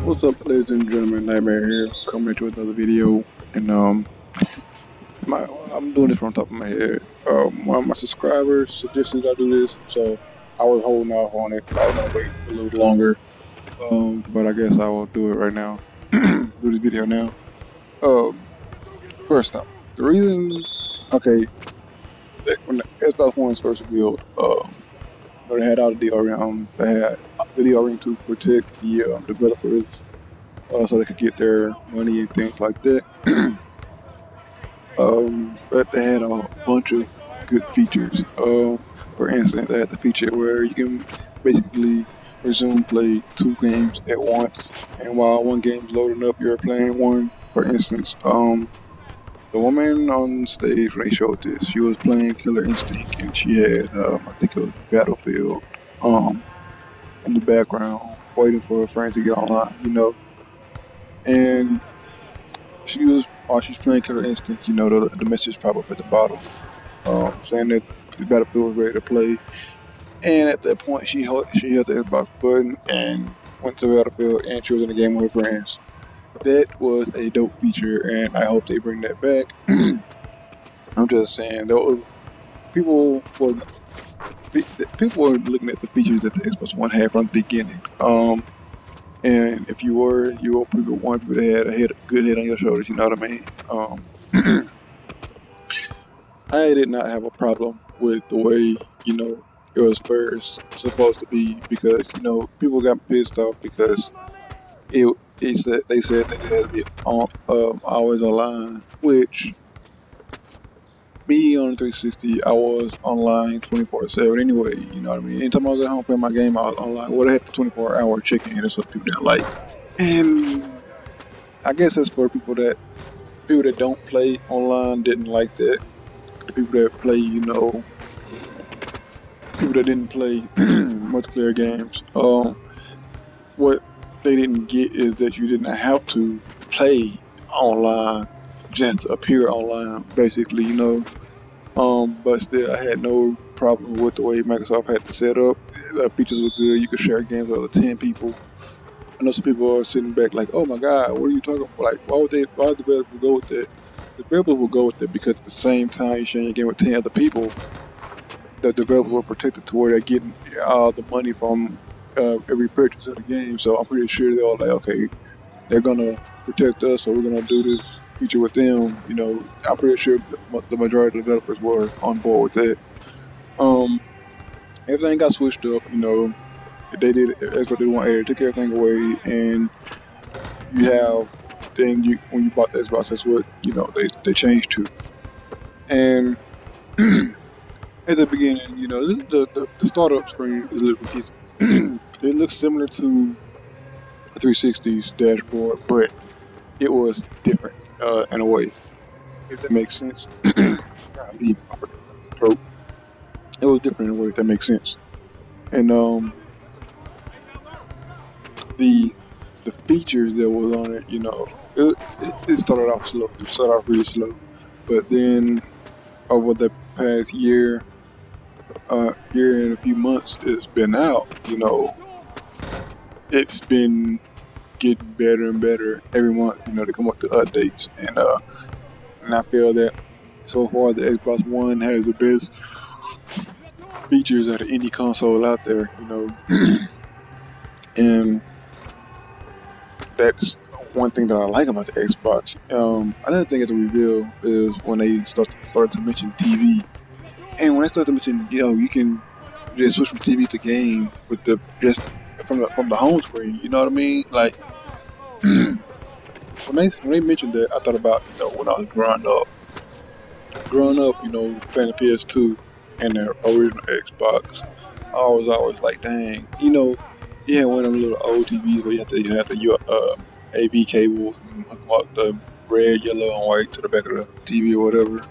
What's up, ladies and gentlemen? Nightmare here, coming at you with another video. And I'm doing this from the top of my head. One of my subscribers suggested I do this, so I was holding off on it. I was gonna wait a little longer, but I guess I will do it right now. Do this video now. Um, First up, the reason, okay, that when the Xbox One was first revealed, they had out the DRM, they had the DRM to protect the developers so they could get their money and things like that. But they had a bunch of good features. For instance, they had the feature where you can basically resume play two games at once, and while one game's loading up, you're playing one. For instance, the woman on stage when they showed this, she was playing Killer Instinct, and she had, I think it was Battlefield, in the background, waiting for her friends to get online. And while she's playing Killer Instinct, the message pop up at the bottom, saying that the Battlefield was ready to play. And at that point, she held the Xbox button and went to Battlefield, and she was in the game with her friends. That was a dope feature, and I hope they bring that back. I'm just saying, people were looking at the features that the Xbox One had from the beginning. And if you were people one people that had a good head on your shoulders, you know what I mean? I did not have a problem with the way, it was first supposed to be, because, people got pissed off because they said that it had to be always online, which me on the 360, I was online 24/7 anyway, you know what I mean? Anytime I was at home playing my game, I was online. Well, they had the 24-hour check-in, that's what people didn't like. And I guess that's for people that don't play online didn't like that. The people that play, people that didn't play multiplayer games, what they didn't get is that you didn't have to play online just to appear online, basically, but still, I had no problem with the way Microsoft had to set up. The features were good. You could share games with other 10 people. I know some people are sitting back like, oh my God, what are you talking about? Like, why would the developers go with that? The developers will go with that because at the same time you're sharing your game with 10 other people, the developers were protected to where they're getting the money from every purchase of the game. So I'm pretty sure they're all like, okay, they're gonna protect us, so we're gonna do this feature with them. I'm pretty sure the majority of the developers were on board with that. Everything got switched up. They did that's what they wanted. They took everything away, and when you bought the Xbox, that's what they changed to. And at the beginning, the startup screen is a little confusing. It looks similar to 360's dashboard, but it was different in a way, if that makes sense. It was different in a way, if that makes sense. And the features that was on it, it started off slow. It started off really slow, but then over the past year and a few months, it's been out. It's been getting better and better every month. They come up with updates, and I feel that so far the Xbox One has the best features out of any console out there. And that's one thing that I like about the Xbox. Another thing at the reveal is when they started to mention TV, and when they started to mention, you can just switch from TV to game with just from the home screen. You know what I mean? Like when they mentioned that, I thought about when I was growing up, playing the PS2 and the original Xbox. I was always like, dang, you had one of them little old TVs where you have the AV cables and hook up the red, yellow, and white to the back of the TV or whatever.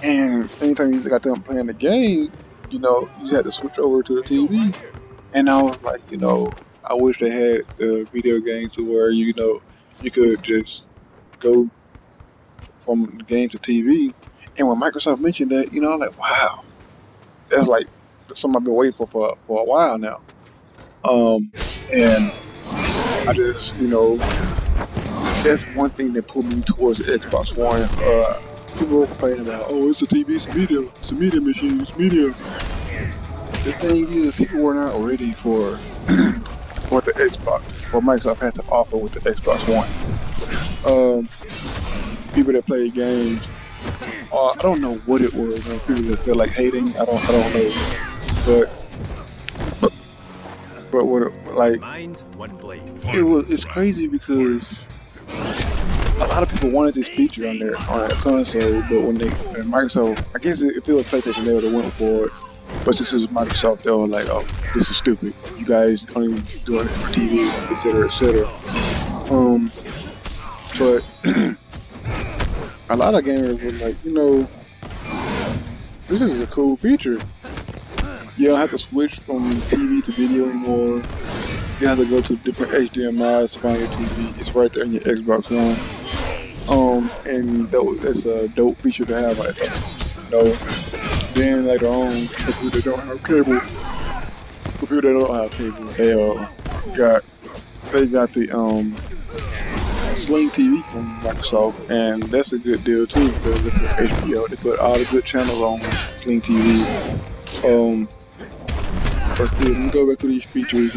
And anytime you got them playing the game, you had to switch over to the TV. And I was like, I wish they had the video games to where you could just go from the game to TV. And when Microsoft mentioned that, I was like, wow, that's like something I've been waiting for a while now. And I just, that's one thing that pulled me towards the Xbox One. People were complaining about, oh, it's a TV, it's a media machine, it's media. The thing is, people were not ready for what the Xbox, what Microsoft had to offer with the Xbox One. People that play games, I don't know what it was. People that feel like hating, I don't know. But what it's crazy because a lot of people wanted this feature on that console, but when Microsoft, I guess if it was PlayStation, they would have went for it. But since it was Microsoft, they were like, "Oh, this is stupid. You guys don't even do it for TV, etc." But a lot of gamers were like, this is a cool feature. You don't have to switch from TV to video anymore. You have to go to different HDMIs to find your TV. It's right there in your Xbox One. And that's a dope feature to have. Then later on, for people that don't have cable, they got the Sling TV from Microsoft, and that's a good deal too because with HBO, they put all the good channels on Sling TV. But still, when you go back to these features,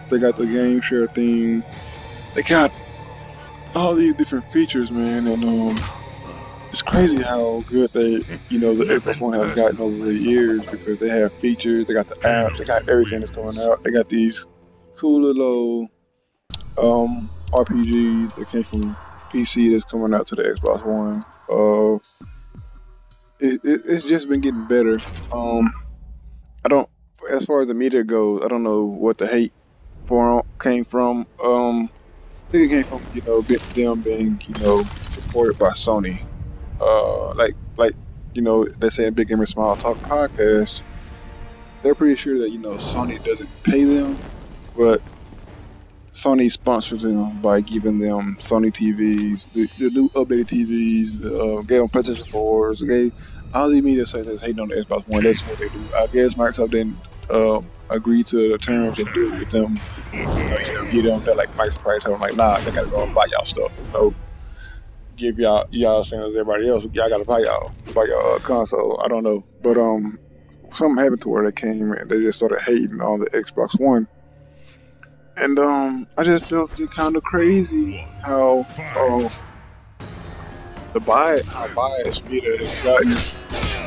they got the game share thing. They got all these different features, man, and it's crazy how good the Xbox One have gotten over the years because they have features, they got the apps, they got everything that's going out. They got these cool little RPGs that came from PC that's coming out to the Xbox One. It's just been getting better. As far as the media goes, I don't know what the hate came from. I think it came from them being supported by Sony. They say in Big Gamer Small Talk podcast, they're pretty sure that Sony doesn't pay them, but Sony sponsors them by giving them Sony TVs, the new updated TVs, gave them PlayStation 4s, gave all these media sites that's hating on the Xbox One. That's what they do. I guess Microsoft didn't agree to the terms and do it with them. Get them that Microsoft probably tell them nah, they gotta go and buy y'all stuff. Give y'all same as everybody else. Y'all gotta buy y'all console. I don't know, but something happened to where they came and they just started hating on the Xbox One. And I just felt it kind of crazy how biased media has gotten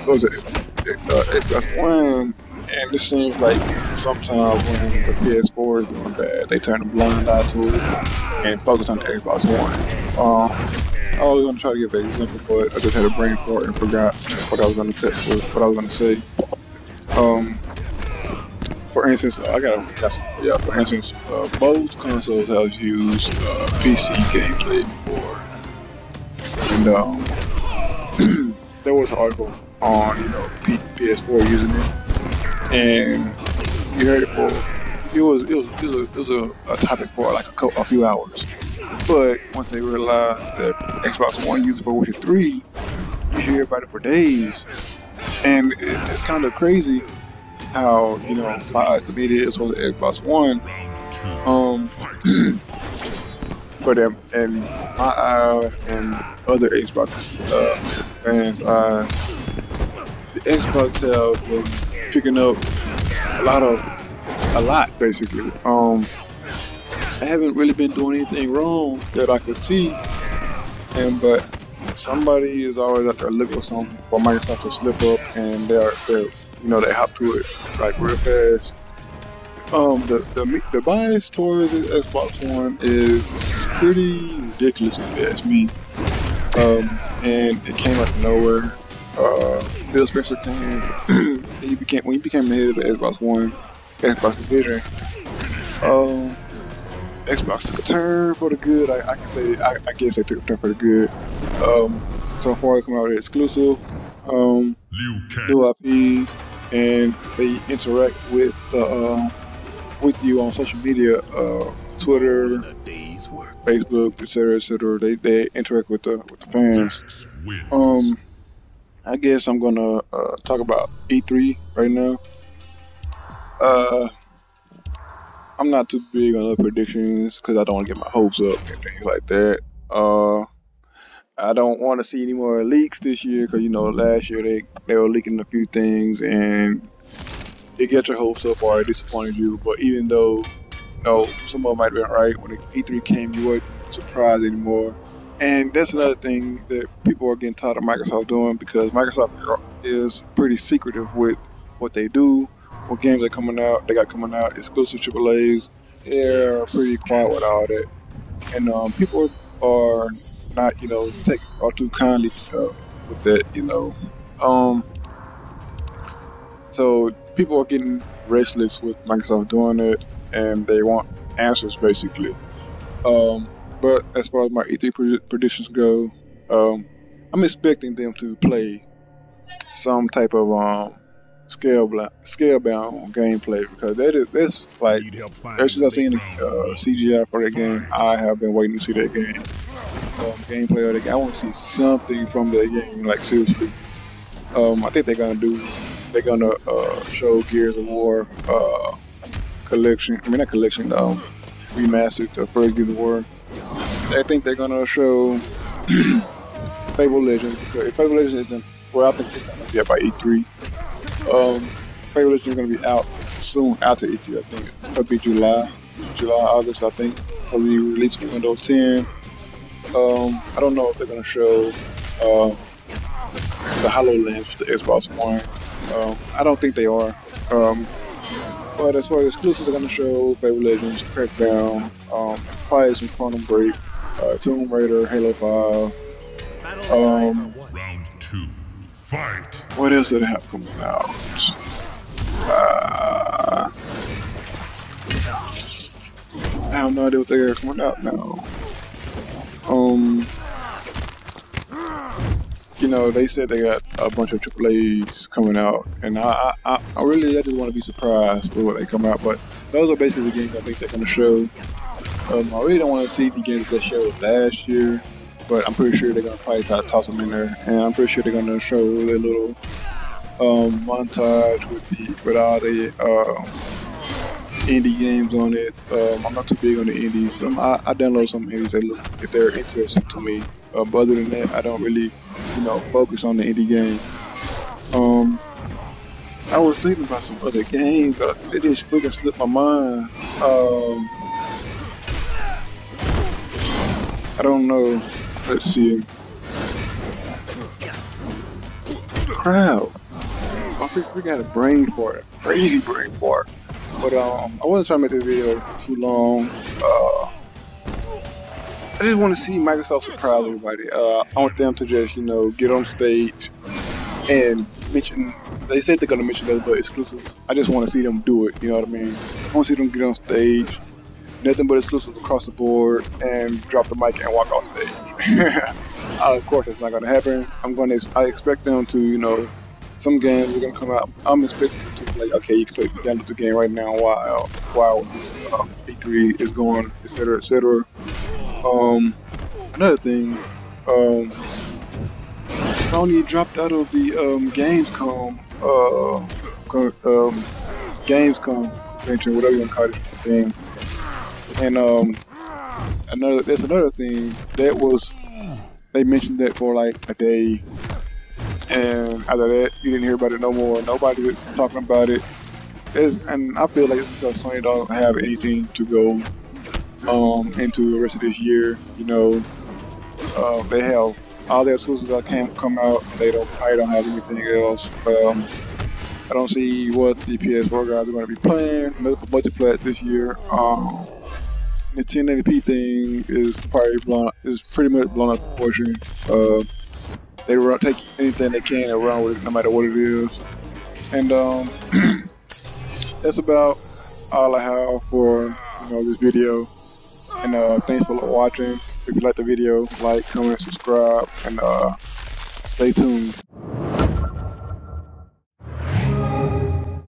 towards Xbox One, and it seems like sometimes when the PS4 is doing bad, they turn a blind eye to it and focus on the Xbox One. I was going to try to give an example, but I just had a brain fart and forgot what I was going to say. For instance, both consoles have used PC gameplay before, and there was an article on PS4 using it, and you heard it for it was a topic for a few hours, but once they realized that Xbox One used it for Witcher 3, you hear about it for days, and it's kind of crazy how biased the media is for the Xbox One. But in my eye and other Xbox fans' eyes, the Xbox have been picking up a lot basically. I haven't really been doing anything wrong that I could see, but somebody is always out there looking for something for Microsoft to slip up, and they're they hop to it real fast. The bias towards the Xbox One is pretty ridiculous if you ask me. And it came out of nowhere. Phil Spencer came. When he became the head of the Xbox One, Xbox division, Xbox took a turn for the good. I guess they took a turn for the good. So far, they come out with exclusive, new IPs, and they interact with you on social media, Twitter, Facebook, etc. They interact with the fans. I guess I'm gonna talk about E3 right now. I'm not too big on the predictions because I don't want to get my hopes up and things like that. I don't want to see any more leaks this year because last year they were leaking a few things and it gets your hopes up or it disappointed you. But even though some of them might have been right when the E3 came, you weren't surprised anymore. And that's another thing that people are getting tired of Microsoft doing because Microsoft is pretty secretive with what they do, what games are coming out. They got coming out exclusive AAAs. They're pretty quiet with all that, and people are not, take all too kindly with that. Um, so people are getting restless with Microsoft doing it, and they want answers basically. Um, but as far as my E3 predictions go, I'm expecting them to play some type of scalebound gameplay because that's like ever since I seen the CGI for that game, I have been waiting to see that game gameplay of the game. I want to see something from that game, like seriously. I think they're gonna show Gears of War collection. I mean not collection, remastered the first Gears of War. I think they're gonna show Fable Legends because if Fable Legends isn't, well, I think it's not gonna be out by E3. Fable Legends is gonna be out soon after E3. I think it'll be July, August. I think it'll be released for Windows 10. I don't know if they're gonna show the HoloLens for the Xbox One. I don't think they are. But as far as exclusives, they're gonna show Fable Legends, Crackdown, probably some Quantum Break, Tomb Raider, Halo 5. Round 2, fight. What else did they have coming out? I have no idea what they are coming out now. They said they got a bunch of AAAs coming out, and I just want to be surprised with what they come out. But those are basically the games I think they're gonna show. I really don't want to see the games that showed last year, but I'm pretty sure they're gonna probably try to toss them in there, and I'm pretty sure they're gonna show their little montage with all the indie games on it. I'm not too big on the indies, so I download some indies that look if they're interesting to me. But other than that, I don't really, focus on the indie game. I was thinking about some other games, but it just freaking slipped my mind. I don't know. Let's see. Crowd. We got a brain fart, a crazy brain fart. But I wasn't trying to make this video too long. I just want to see Microsoft surprise everybody. I want them to just, get on stage and mention. They said they're gonna mention those but exclusives. I just want to see them do it. You know what I mean? I want to see them get on stage, nothing but exclusives across the board, and drop the mic and walk off stage. Of course, it's not gonna happen. I expect them to, some games are gonna come out. I'm expecting them to okay, you can download the game right now while this E3 is going, etc., etc. Another thing, Sony dropped out of the Gamescom convention, whatever you want to call it thing. And that's another thing that was, they mentioned that for like a day, and after that you didn't hear about it no more. Nobody was talking about it. And I feel like it's because Sony don't have anything to go into the rest of this year. They have all their exclusives that can't come out. They probably don't have anything else. I don't see what the PS4 guys are going to be playing. Multiplats this year. The 1080p thing is pretty much blown out of proportion. They take anything they can and run with it, no matter what it is. And that's about all I have for this video. And thanks for watching. If you like the video, like, comment, subscribe, and stay tuned.